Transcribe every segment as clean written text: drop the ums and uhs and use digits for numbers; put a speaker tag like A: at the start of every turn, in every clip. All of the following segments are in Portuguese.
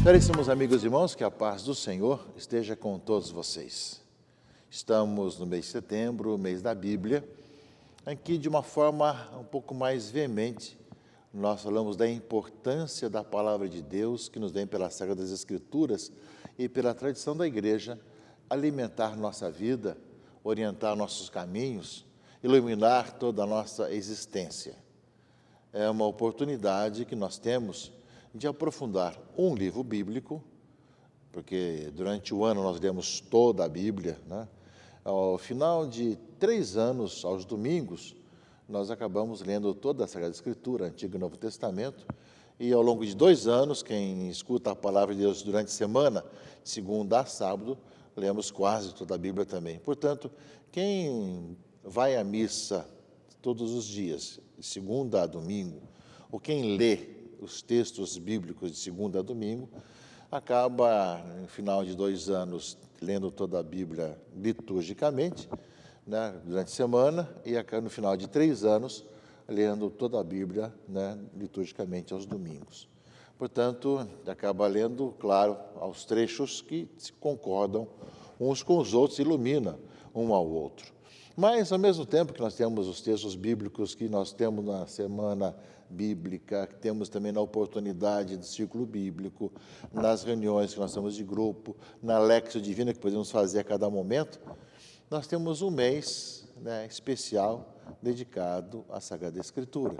A: Caríssimos amigos e irmãos, que a paz do Senhor esteja com todos vocês. Estamos no mês de setembro, mês da Bíblia, em que de uma forma um pouco mais veemente nós falamos da importância da Palavra de Deus que nos vem pelas Sagradas Escrituras e pela tradição da Igreja alimentar nossa vida, orientar nossos caminhos, iluminar toda a nossa existência. É uma oportunidade que nós temos de aprofundar um livro bíblico, porque durante o ano nós lemos toda a Bíblia, né? Ao final de 3 anos, aos domingos, nós acabamos lendo toda a Sagrada Escritura, Antigo e Novo Testamento, e ao longo de 2 anos, quem escuta a Palavra de Deus durante a semana, de segunda a sábado, lemos quase toda a Bíblia também. Portanto, quem vai à missa todos os dias, de segunda a domingo, ou quem lê os textos bíblicos de segunda a domingo, acaba, no final de 2 anos, lendo toda a Bíblia liturgicamente, né, durante a semana, e no final de 3 anos, lendo toda a Bíblia, né, liturgicamente aos domingos. Portanto, acaba lendo, claro, aos trechos que se concordam uns com os outros, ilumina um ao outro. Mas, ao mesmo tempo que nós temos os textos bíblicos que nós temos na semana bíblica, que temos também na oportunidade do círculo bíblico, nas reuniões que nós temos de grupo, na Lexio Divina que podemos fazer a cada momento, nós temos um mês, né, especial dedicado à Sagrada Escritura.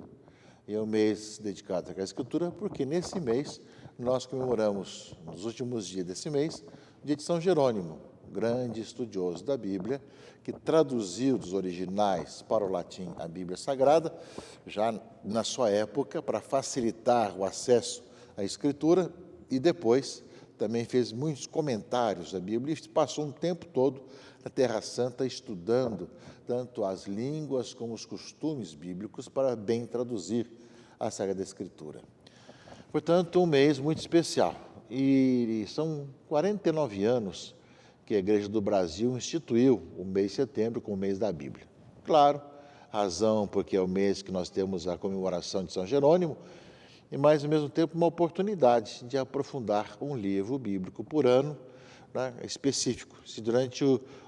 A: E é um mês dedicado à Sagrada Escritura porque nesse mês nós comemoramos, nos últimos dias desse mês, o dia de São Jerônimo, grande estudioso da Bíblia, que traduziu dos originais para o latim a Bíblia Sagrada, já na sua época, para facilitar o acesso à Escritura, e depois também fez muitos comentários da Bíblia e passou um tempo todo na Terra Santa estudando tanto as línguas como os costumes bíblicos para bem traduzir a Sagrada Escritura. Portanto, um mês muito especial. E são 49 anos que a Igreja do Brasil instituiu o mês de setembro como o mês da Bíblia. Claro, razão porque é o mês que nós temos a comemoração de São Jerônimo, mas, ao mesmo tempo, uma oportunidade de aprofundar um livro bíblico por ano, né, específico. Se durante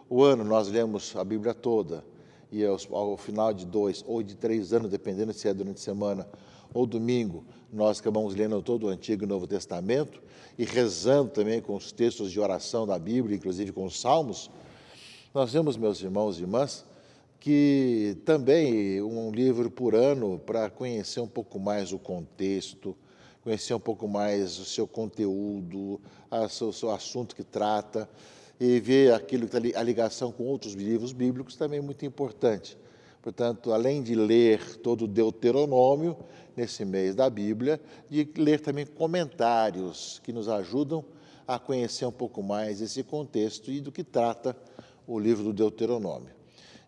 A: o ano nós lemos a Bíblia toda, e ao final de 2 ou de 3 anos, dependendo se é durante a semana ou domingo, nós acabamos lendo todo o Antigo e Novo Testamento e rezando também com os textos de oração da Bíblia, inclusive com os Salmos, nós vemos, meus irmãos e irmãs, que também um livro por ano para conhecer um pouco mais o contexto, conhecer um pouco mais o seu conteúdo, o seu assunto que trata, e ver aquilo que está a ligação com outros livros bíblicos também é muito importante. Portanto, além de ler todo o Deuteronômio, nesse mês da Bíblia, de ler também comentários que nos ajudam a conhecer um pouco mais esse contexto e do que trata o livro do Deuteronômio.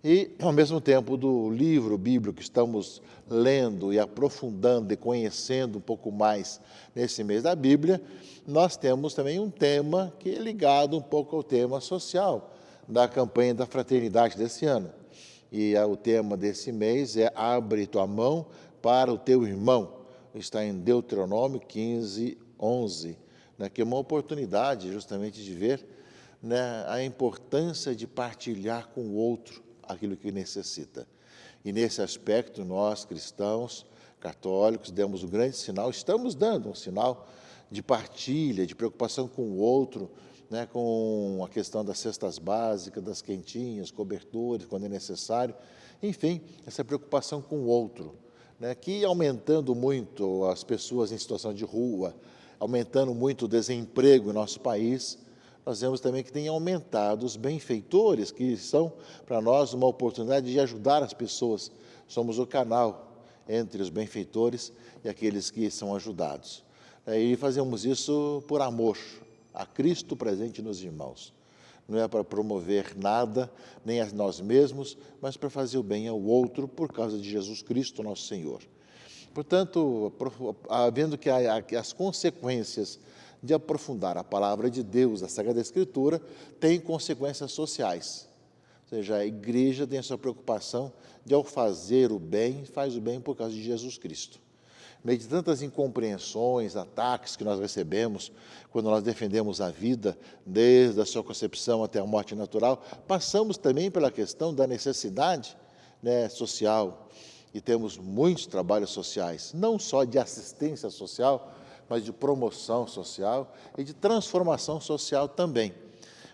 A: E, ao mesmo tempo, do livro bíblico que estamos lendo e aprofundando e conhecendo um pouco mais nesse mês da Bíblia, nós temos também um tema que é ligado um pouco ao tema social da campanha da fraternidade desse ano. E o tema desse mês é Abre tua mão para o teu irmão. Está em Deuteronômio 15, 11, né, que é uma oportunidade justamente de ver, né, a importância de partilhar com o outro aquilo que necessita. E nesse aspecto, nós, cristãos, católicos, demos um grande sinal, estamos dando um sinal de partilha, de preocupação com o outro, né, com a questão das cestas básicas, das quentinhas, cobertores, quando é necessário, enfim, essa preocupação com o outro, né, que aumentando muito as pessoas em situação de rua, aumentando muito o desemprego em nosso país, nós vemos também que tem aumentado os benfeitores, que são para nós uma oportunidade de ajudar as pessoas. Somos o canal entre os benfeitores e aqueles que são ajudados. E fazemos isso por amor a Cristo presente nos irmãos. Não é para promover nada, nem a nós mesmos, mas para fazer o bem ao outro por causa de Jesus Cristo, nosso Senhor. Portanto, vendo que as consequências de aprofundar a palavra de Deus, a Sagrada Escritura, têm consequências sociais. seja, a igreja tem a sua preocupação de, ao fazer o bem, faz o bem por causa de Jesus Cristo. No meio de tantas incompreensões, ataques que nós recebemos, quando nós defendemos a vida, desde a sua concepção até a morte natural, passamos também pela questão da necessidade, né, social, e temos muitos trabalhos sociais, não só de assistência social, mas de promoção social e de transformação social também.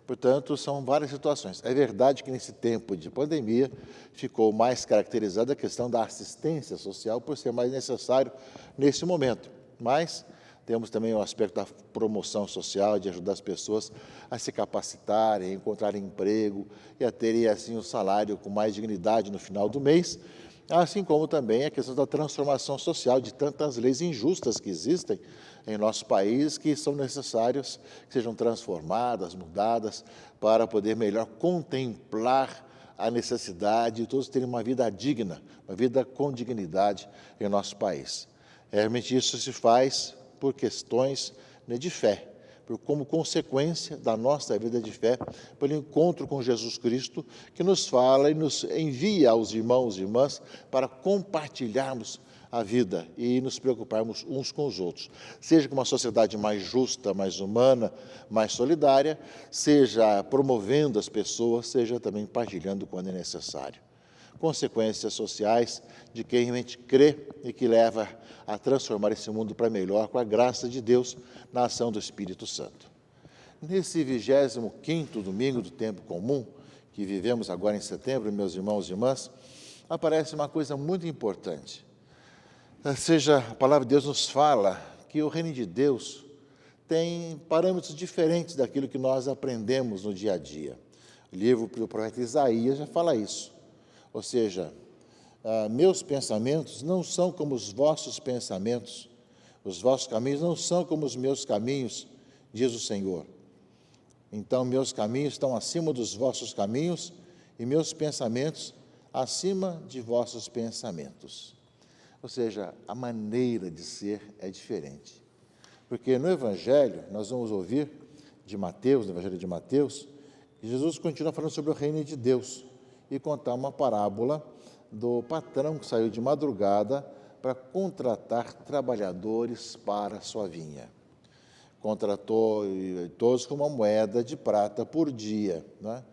A: Portanto, são várias situações. É verdade que nesse tempo de pandemia ficou mais caracterizada a questão da assistência social por ser mais necessário nesse momento. Mas temos também o aspecto da promoção social, de ajudar as pessoas a se capacitarem, a encontrarem emprego e a terem assim um salário com mais dignidade no final do mês, assim como também a questão da transformação social de tantas leis injustas que existem em nosso país, que são necessárias que sejam transformadas, mudadas, para poder melhor contemplar a necessidade de todos terem uma vida digna, uma vida com dignidade em nosso país. Realmente isso se faz por questões, né, de fé, como consequência da nossa vida de fé, pelo encontro com Jesus Cristo, que nos fala e nos envia aos irmãos e irmãs para compartilharmos a vida e nos preocuparmos uns com os outros. Seja com uma sociedade mais justa, mais humana, mais solidária, seja promovendo as pessoas, seja também partilhando quando é necessário. Consequências sociais de quem realmente crê e que leva a transformar esse mundo para melhor com a graça de Deus na ação do Espírito Santo. Nesse 25º domingo do tempo comum, que vivemos agora em setembro, meus irmãos e irmãs, aparece uma coisa muito importante. Seja, a palavra de Deus nos fala que o reino de Deus tem parâmetros diferentes daquilo que nós aprendemos no dia a dia. O livro do profeta Isaías já fala isso. Ou seja, meus pensamentos não são como os vossos pensamentos, os vossos caminhos não são como os meus caminhos, diz o Senhor. Então, meus caminhos estão acima dos vossos caminhos e meus pensamentos acima de vossos pensamentos. Ou seja, a maneira de ser é diferente. Porque no Evangelho, nós vamos ouvir de Mateus, no Evangelho de Mateus, que Jesus continua falando sobre o reino de Deus e contar uma parábola do patrão que saiu de madrugada para contratar trabalhadores para a sua vinha. Contratou todos com uma moeda de prata por dia, né?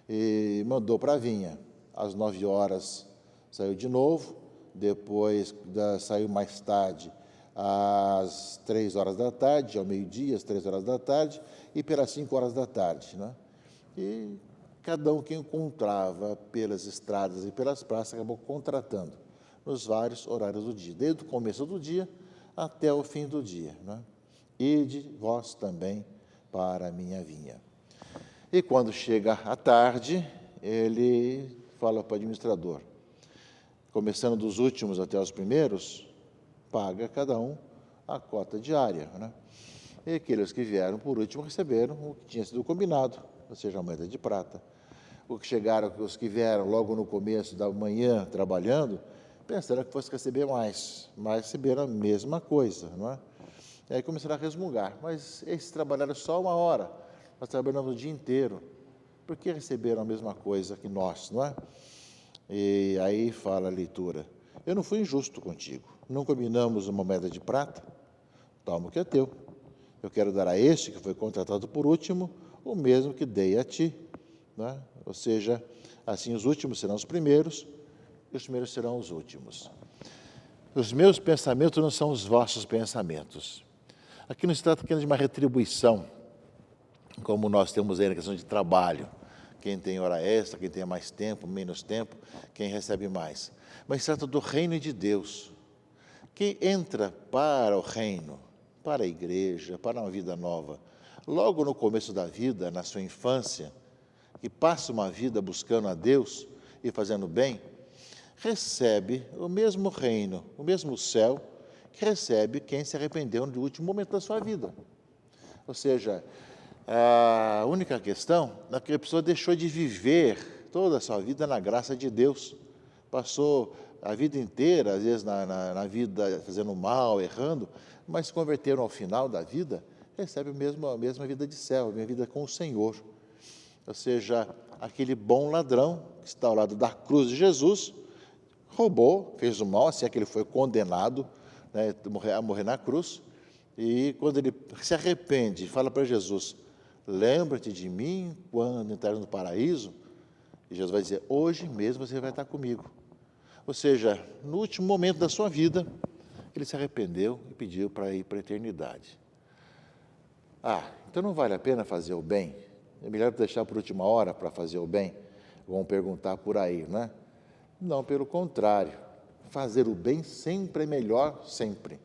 A: E mandou para a vinha. Às 9 horas saiu de novo, depois saiu mais tarde, às 3 horas da tarde, ao meio-dia, às 3 horas da tarde, e pelas 5 horas da tarde, né? E cada um que encontrava pelas estradas e pelas praças acabou contratando nos vários horários do dia, desde o começo do dia até o fim do dia, né? Ide vós também para a minha vinha. E quando chega a tarde, ele fala para o administrador, começando dos últimos até os primeiros, paga cada um a cota diária, né? E aqueles que vieram por último receberam o que tinha sido combinado, ou seja, a moeda de prata. Os que vieram logo no começo da manhã trabalhando, pensaram que fosse receber mais, mas receberam a mesma coisa, não é? E aí começaram a resmungar, mas esses trabalharam só 1 hora, nós trabalhamos o dia inteiro, por que receberam a mesma coisa que nós, não é? E aí fala a leitura, eu não fui injusto contigo, não combinamos uma moeda de prata, toma o que é teu, eu quero dar a este que foi contratado por último, o mesmo que dei a ti, não é? Ou seja, assim os últimos serão os primeiros, e os primeiros serão os últimos. Os meus pensamentos não são os vossos pensamentos. Aqui não se trata de uma retribuição, como nós temos aí na questão de trabalho. Quem tem hora extra, quem tem mais tempo, menos tempo, quem recebe mais. Mas se trata do reino de Deus. Quem entra para o reino, para a igreja, para uma vida nova, logo no começo da vida, na sua infância, que passa uma vida buscando a Deus e fazendo bem, recebe o mesmo reino, o mesmo céu, que recebe quem se arrependeu no último momento da sua vida. Ou seja, a única questão é que a pessoa deixou de viver toda a sua vida na graça de Deus. Passou a vida inteira, às vezes, na vida fazendo mal, errando, mas se converteram ao final da vida, recebe a mesma vida de céu, a mesma vida com o Senhor. Ou seja, aquele bom ladrão que está ao lado da cruz de Jesus, roubou, fez o mal, assim é que ele foi condenado, né, a morrer na cruz, e quando ele se arrepende, fala para Jesus, lembra-te de mim quando entrares no paraíso, e Jesus vai dizer, hoje mesmo você vai estar comigo. Ou seja, no último momento da sua vida, ele se arrependeu e pediu para ir para a eternidade. Então não vale a pena fazer o bem? É melhor deixar por última hora para fazer o bem? Vão perguntar por aí, né? Não, pelo contrário. Fazer o bem sempre é melhor, sempre.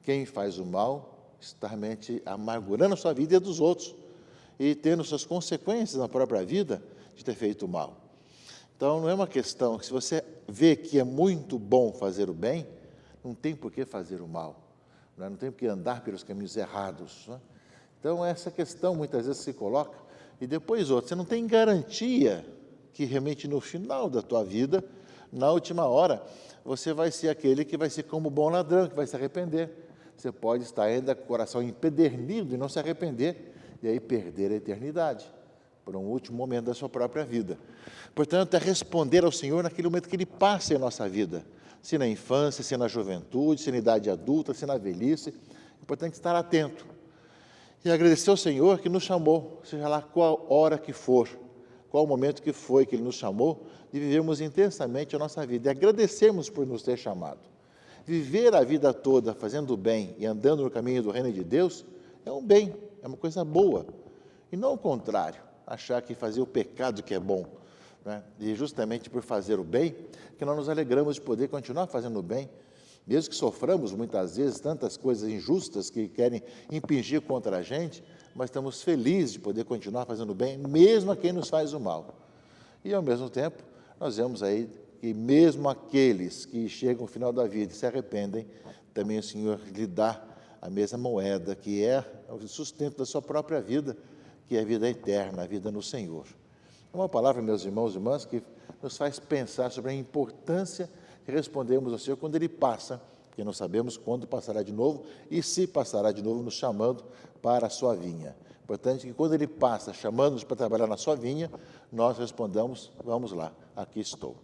A: Quem faz o mal está realmente amargurando a sua vida e a dos outros e tendo suas consequências na própria vida de ter feito o mal. Então, não é uma questão que se você vê que é muito bom fazer o bem, não tem por que fazer o mal, não tem por que andar pelos caminhos errados. Né? Então, essa questão muitas vezes se coloca, e depois outra, você não tem garantia que realmente no final da tua vida, na última hora, você vai ser aquele que vai ser como o bom ladrão, que vai se arrepender. Você pode estar ainda com o coração empedernido e não se arrepender, e aí perder a eternidade, por um último momento da sua própria vida. Portanto, é responder ao Senhor naquele momento que Ele passa em nossa vida, se na infância, se na juventude, se na idade adulta, se na velhice. É importante estar atento e agradecer ao Senhor que nos chamou, seja lá qual hora que for, qual o momento que foi que Ele nos chamou, de vivermos intensamente a nossa vida e agradecermos por nos ter chamado. Viver a vida toda fazendo o bem e andando no caminho do reino de Deus é um bem, é uma coisa boa, e não o contrário, achar que fazer o pecado que é bom, né? E justamente por fazer o bem, que nós nos alegramos de poder continuar fazendo o bem, mesmo que soframos muitas vezes tantas coisas injustas que querem impingir contra a gente, mas estamos felizes de poder continuar fazendo o bem, mesmo a quem nos faz o mal. E, ao mesmo tempo, nós vemos aí que mesmo aqueles que chegam ao final da vida e se arrependem, também o Senhor lhe dá a mesma moeda, que é o sustento da sua própria vida, que é a vida eterna, a vida no Senhor. É uma palavra, meus irmãos e irmãs, que nos faz pensar sobre a importância de respondermos ao Senhor quando Ele passa, porque não sabemos quando passará de novo e se passará de novo nos chamando para a sua vinha. Importante que quando Ele passa chamando-nos para trabalhar na sua vinha, nós respondamos, vamos lá, aqui estou.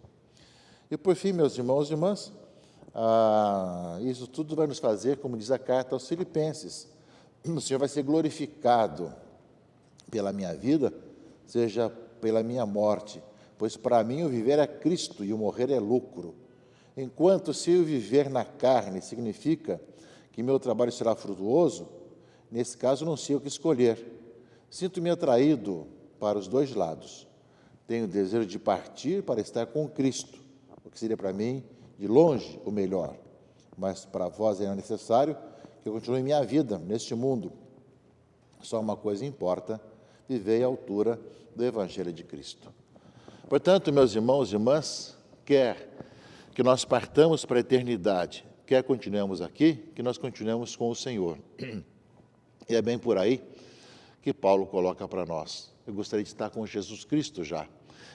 A: E por fim, meus irmãos e irmãs, isso tudo vai nos fazer, como diz a carta aos Filipenses, o Senhor vai ser glorificado pela minha vida, seja pela minha morte, pois para mim o viver é Cristo e o morrer é lucro. Enquanto se eu viver na carne significa que meu trabalho será frutuoso, nesse caso não sei o que escolher. Sinto-me atraído para os dois lados. Tenho o desejo de partir para estar com Cristo, o que seria para mim, de longe, o melhor. Mas para vós é necessário que eu continue minha vida neste mundo. Só uma coisa importa, viver à altura do Evangelho de Cristo. Portanto, meus irmãos e irmãs, quer que nós partamos para a eternidade, quer continuemos aqui, que nós continuemos com o Senhor. E é bem por aí que Paulo coloca para nós. Eu gostaria de estar com Jesus Cristo já,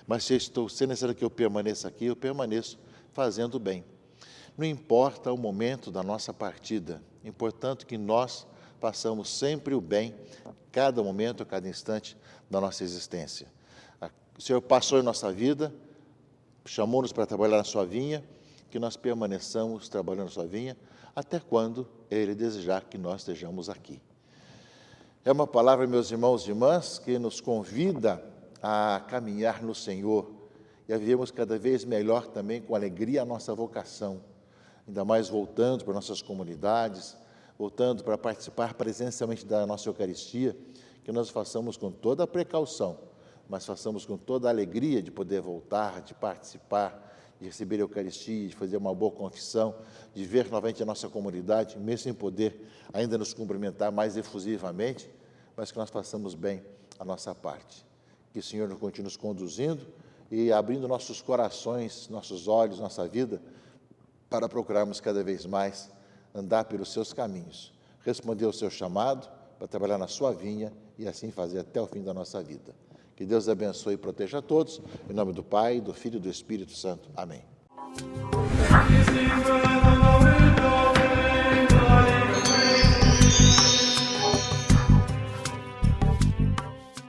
A: mas se é necessário que eu permaneça aqui, eu permaneço fazendo bem. Não importa o momento da nossa partida, é importante que nós façamos sempre o bem, cada momento, cada instante da nossa existência. O Senhor passou em nossa vida, chamou-nos para trabalhar na sua vinha, que nós permaneçamos trabalhando na sua vinha, até quando Ele desejar que nós estejamos aqui. É uma palavra, meus irmãos e irmãs, que nos convida a caminhar no Senhor e a vivermos cada vez melhor também, com alegria, a nossa vocação, ainda mais voltando para nossas comunidades, voltando para participar presencialmente da nossa Eucaristia, que nós façamos com toda a precaução, mas façamos com toda a alegria de poder voltar, de participar, de receber a Eucaristia, de fazer uma boa confissão, de ver novamente a nossa comunidade, mesmo sem poder ainda nos cumprimentar mais efusivamente, mas que nós façamos bem a nossa parte. Que o Senhor nos continue nos conduzindo e abrindo nossos corações, nossos olhos, nossa vida, para procurarmos cada vez mais andar pelos seus caminhos, responder ao seu chamado para trabalhar na sua vinha e assim fazer até o fim da nossa vida. Que Deus abençoe e proteja a todos, em nome do Pai, do Filho e do Espírito Santo. Amém.